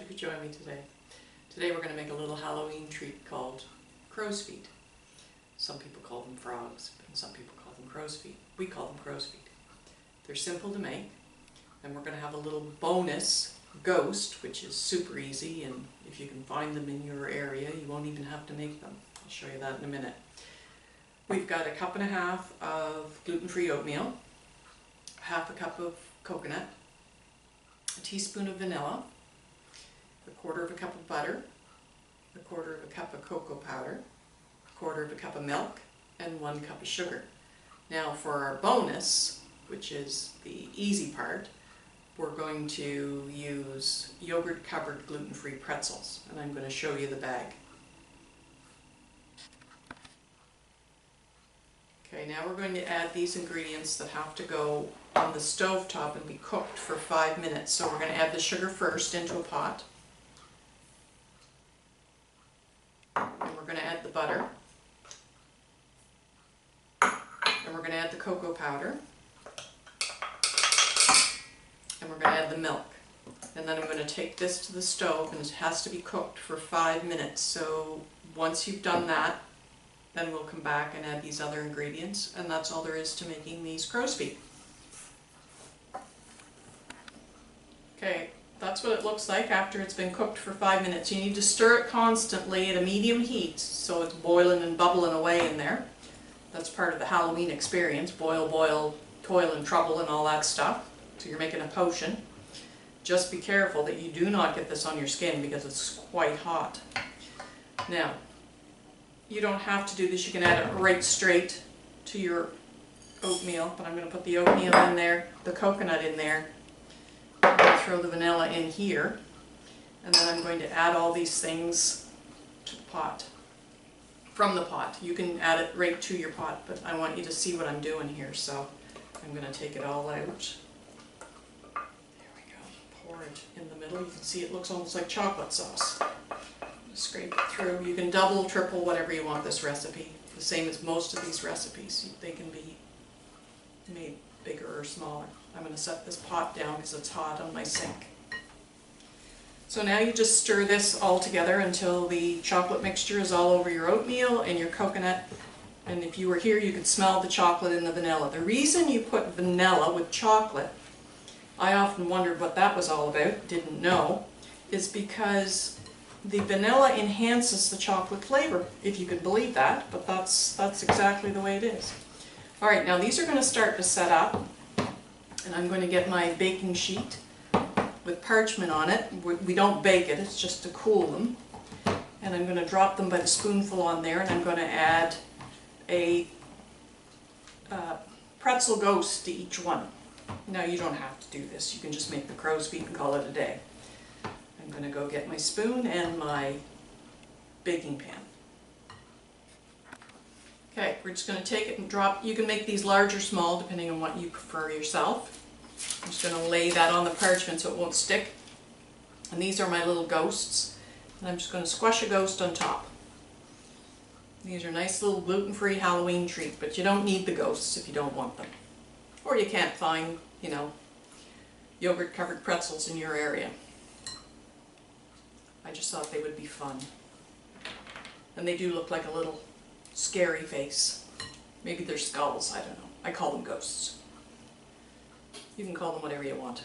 you could join me today. Today we're going to make a little Halloween treat called crow's feet. Some people call them frogs, but some people call them crow's feet. We call them crow's feet. They're simple to make, and we're going to have a little bonus ghost, which is super easy, and if you can find them in your area, you won't even have to make them. I'll show you that in a minute. We've got 1.5 cups of gluten-free oatmeal, 1/2 cup of coconut, a teaspoon of vanilla, 1/4 cup of butter, 1/4 cup of cocoa powder, 1/4 cup of milk, and 1 cup of sugar. Now for our bonus, which is the easy part, we're going to use yogurt covered gluten-free pretzels, and I'm going to show you the bag. Okay, now we're going to add these ingredients that have to go on the stove top and be cooked for 5 minutes. So we're going to add the sugar first into a pot. And we're going to add the butter. And we're going to add the cocoa powder. And we're going to add the milk. And then I'm going to take this to the stove, and it has to be cooked for 5 minutes. So once you've done that, then we'll come back and add these other ingredients, and that's all there is to making these crow's feet. Okay, that's what it looks like after it's been cooked for 5 minutes. You need to stir it constantly at a medium heat so it's boiling and bubbling away in there. That's part of the Halloween experience, boil, boil, toil and trouble and all that stuff. So you're making a potion. Just be careful that you do not get this on your skin because it's quite hot. Now, you don't have to do this, you can add it right straight to your oatmeal, but I'm going to put the oatmeal in there, the coconut in there, I'm going to throw the vanilla in here, and then I'm going to add all these things to the pot, from the pot. You can add it right to your pot, but I want you to see what I'm doing here, so I'm going to take it all out. There we go, pour it in the middle. You can see it looks almost like chocolate sauce. Scrape it through. You can double, triple, whatever you want this recipe. The same as most of these recipes. They can be made bigger or smaller. I'm going to set this pot down because it's hot on my sink. So now you just stir this all together until the chocolate mixture is all over your oatmeal and your coconut. And if you were here, you could smell the chocolate and the vanilla. The reason you put vanilla with chocolate, I often wondered what that was all about, didn't know, is because the vanilla enhances the chocolate flavor, if you could believe that, but that's exactly the way it is. Alright, now these are going to start to set up, and I'm going to get my baking sheet with parchment on it. We don't bake it, it's just to cool them. And I'm going to drop them by the spoonful on there, and I'm going to add a pretzel ghost to each one. Now you don't have to do this, you can just make the crow's feet and call it a day. I'm going to go get my spoon and my baking pan. Okay, we're just going to take it and drop. You can make these large or small depending on what you prefer yourself. I'm just going to lay that on the parchment so it won't stick. And these are my little ghosts. And I'm just going to squash a ghost on top. These are nice little gluten-free Halloween treat, but you don't need the ghosts if you don't want them. Or you can't find, yogurt-covered pretzels in your area. I just thought they would be fun. And they do look like a little scary face. Maybe they're skulls, I don't know. I call them ghosts. You can call them whatever you want.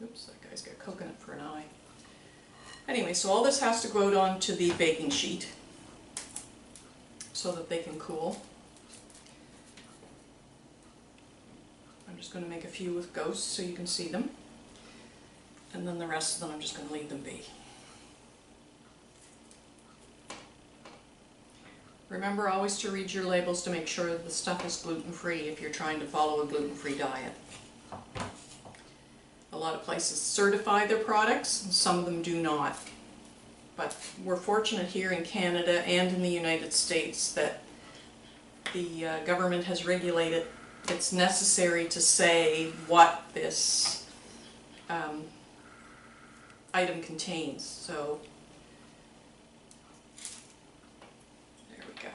Oops, that guy's got coconut for an eye. Anyway, so all this has to go onto the baking sheet so that they can cool. I'm just going to make a few with ghosts so you can see them. And then the rest of them I'm just going to leave them be. Remember always to read your labels to make sure the stuff is gluten-free if you're trying to follow a gluten-free diet. A lot of places certify their products, and some of them do not. But we're fortunate here in Canada and in the United States that the government has regulated. It's necessary to say what this item contains. So there we go.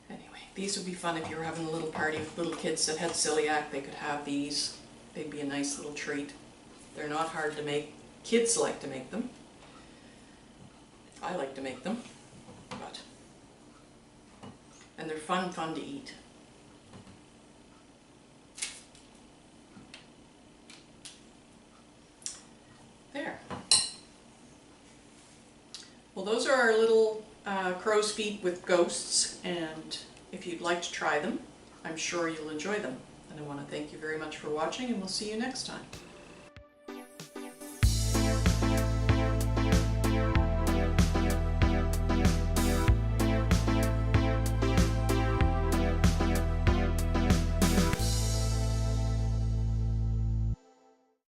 Anyway, these would be fun if you were having a little party with little kids that had celiac. They could have these. they'd be a nice little treat. They're not hard to make. Kids like to make them. I like to make them, and they're fun to eat. There. Well, those are our little crow's feet with ghosts, and if you'd like to try them, I'm sure you'll enjoy them. And I want to thank you very much for watching, and we'll see you next time.